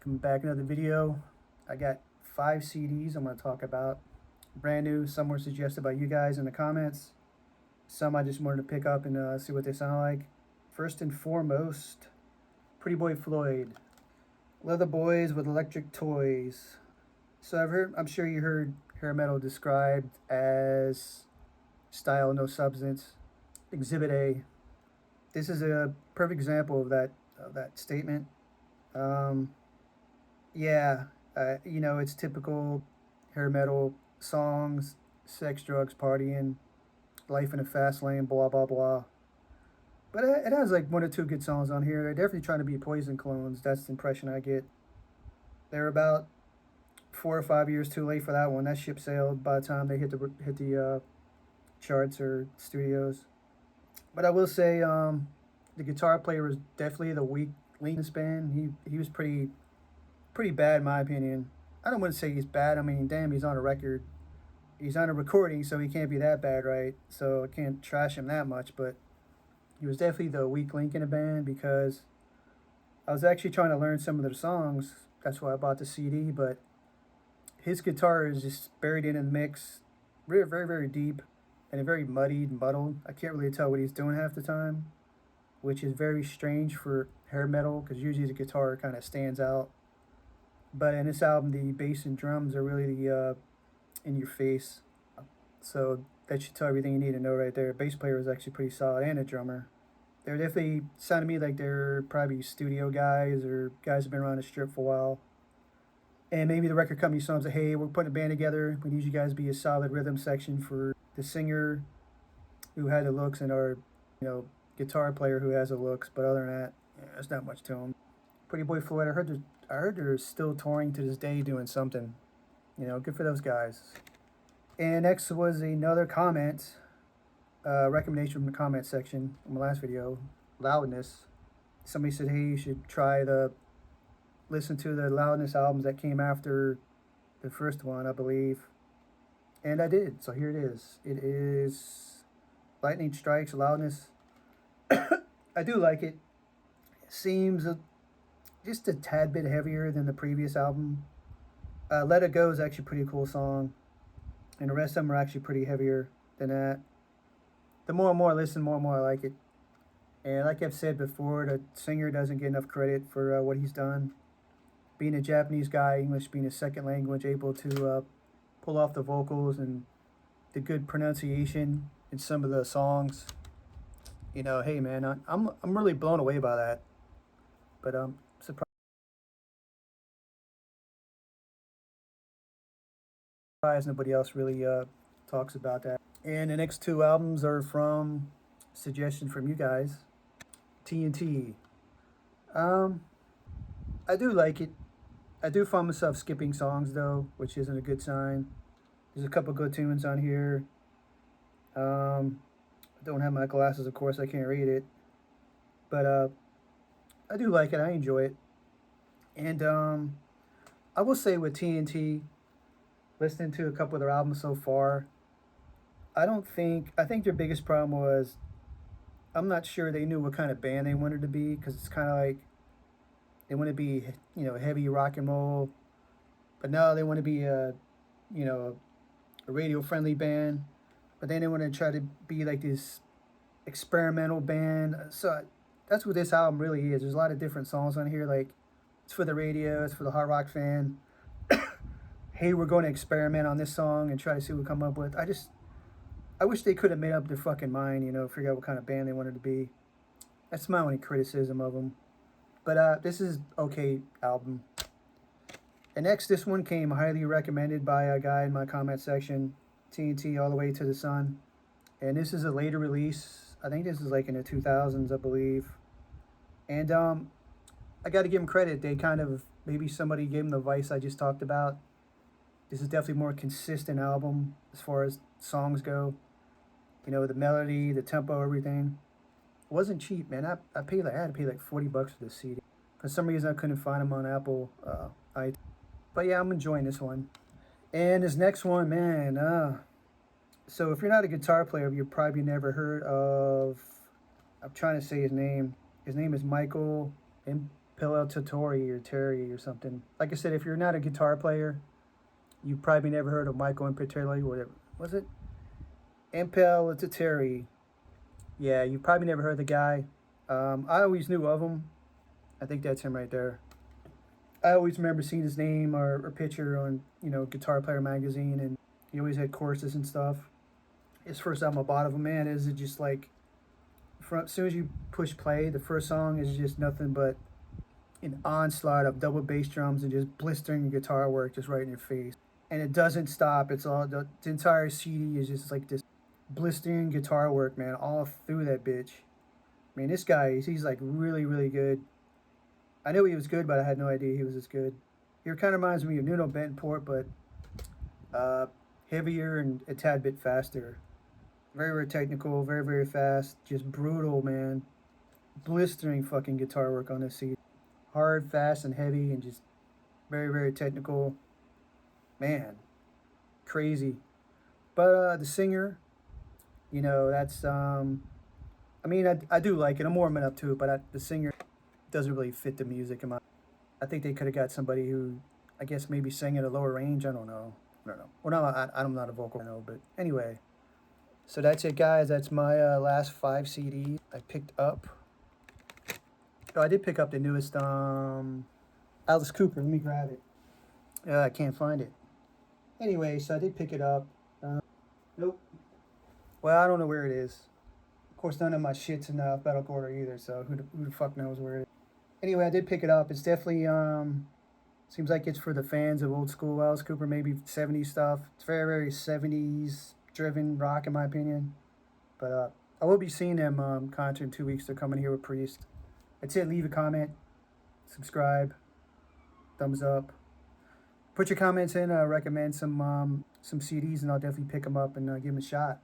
Coming back another video. I got 5 CDs I'm going to talk about. Brand new. Some were suggested by you guys in the comments. Some I just wanted to pick up and see what they sound like. First and foremost, Pretty Boy Floyd. Leather Boys with Electric Toys. So I'm sure you heard hair metal described as style, no substance. Exhibit A. This is a perfect example of that statement. Um, yeah, it's typical hair metal songs, sex, drugs, partying, life in a fast lane, blah blah blah. But it has like 1 or 2 good songs on here. They're definitely trying to be Poison clones. That's the impression I get. They're about 4 or 5 years too late for that one. That ship sailed by the time they hit the charts or studios. But I will say, the guitar player was definitely the weak link in this band. He was pretty bad in my opinion. I don't want to say he's bad. I mean, damn, he's on a record. He's on a recording, so he can't be that bad, right? So I can't trash him that much. But he was definitely the weak link in the band because I was actually trying to learn some of their songs. That's why I bought the CD. But his guitar is just buried in the mix, very, very, very deep, and very muddied, muddled. I can't really tell what he's doing half the time, which is very strange for hair metal because usually the guitar kind of stands out. But in this album, the bass and drums are really the in your face. So that should tell everything you need to know right there. Bass player is actually pretty solid, and a drummer. They're definitely sounding to me like they're probably studio guys or guys who've been around the strip for a while. And maybe the record company says, hey, we're putting a band together. We need you guys to be a solid rhythm section for the singer who had the looks and our, guitar player who has the looks. But other than that, there's not much to them. Pretty Boy Floyd, I heard they're still touring to this day doing something. Good for those guys. And next was another comment, recommendation from the comment section in my last video, Loudness. Somebody said, hey, you should listen to the Loudness albums that came after the first one, I believe. And I did, so here it is. It is Lightning Strikes, Loudness. I do like it. Seems just a tad bit heavier than the previous album. Let It Go is actually a pretty cool song. And the rest of them are actually pretty heavier than that. The more and more I listen, more and more I like it. And like I've said before, the singer doesn't get enough credit for what he's done. Being a Japanese guy, English being a second language, able to pull off the vocals and the good pronunciation in some of the songs. Hey man, I'm really blown away by that. But surprised nobody else really talks about that. And the next 2 albums are from suggestion from you guys. TNT. Um, I do like it. I do find myself skipping songs though, which isn't a good sign. There's a couple good tunes on here. I don't have my glasses, of course. I can't read it, but I do like it. I enjoy it, and I will say with TNT, listening to a couple of their albums so far, I think their biggest problem was I'm not sure they knew what kind of band they wanted to be because it's kind of like they want to be heavy rock and roll, but now they want to be you know a radio friendly band, but then they want to try to be like this experimental band. So that's what this album really is. There's a lot of different songs on here. Like it's for the radio, it's for the hard rock fan. Hey, we're going to experiment on this song and try to see what we come up with. I wish they could have made up their fucking mind, figure out what kind of band they wanted to be. That's my only criticism of them. But this is okay album. And next, this one came highly recommended by a guy in my comment section, TNT All the Way to the Sun. And this is a later release. I think this is like in the 2000s, I believe. And I got to give them credit. They kind of, maybe somebody gave them the advice I just talked about. This is definitely a more consistent album as far as songs go. The melody, the tempo, everything. It wasn't cheap, man. I had to pay like $40 for this CD. For some reason, I couldn't find them on Apple iTunes. But yeah, I'm enjoying this one. And this next one, man. So if you're not a guitar player, you've probably never heard of. I'm trying to say his name. His name is Michael Pillow Totori or Terry or something. Like I said, if you're not a guitar player, you probably never heard of Michael Impellitteri, whatever. Was it? Impellitteri. Yeah, you probably never heard the guy. I always knew of him. I think that's him right there. I always remember seeing his name or picture on, Guitar Player magazine, and he always had courses and stuff. His first album I bought of him, man, is it just like, from as soon as you push play, the first song is just nothing but an onslaught of double bass drums and just blistering guitar work just right in your face. And it doesn't stop. It's all the entire CD is just like this blistering guitar work, man, all through that bitch. I mean, this guy, he's like really, really good. I knew he was good, but I had no idea he was as good. He kind of reminds me of Nuno Betancourt, but uh, heavier and a tad bit faster. Very, very technical, very, very fast. Just brutal, man. Blistering fucking guitar work on this CD. Hard, fast, and heavy, and just very, very technical. Man, crazy. But the singer, that's I mean, I do like it. I'm warming up to it, but the singer doesn't really fit the music. I think they could have got somebody who, I guess, maybe sang at a lower range. I don't know. I don't know. Well, no, I'm not a vocal, but anyway. So that's it, guys. That's my last 5 CDs I picked up. Oh, I did pick up the newest Alice Cooper. Let me grab it. I can't find it. Anyway, so I did pick it up. Nope. Well, I don't know where it is. Of course, none of my shit's in alphabetical order either, so who the fuck knows where it is. Anyway, I did pick it up. It's definitely, seems like it's for the fans of old school Alice Cooper, maybe 70s stuff. It's very, very 70s driven rock, in my opinion. But I will be seeing them concert in 2 weeks. They're coming here with Priest. That's it. Leave a comment, subscribe, thumbs up. Put your comments in. Recommend some CDs, and I'll definitely pick them up and give them a shot.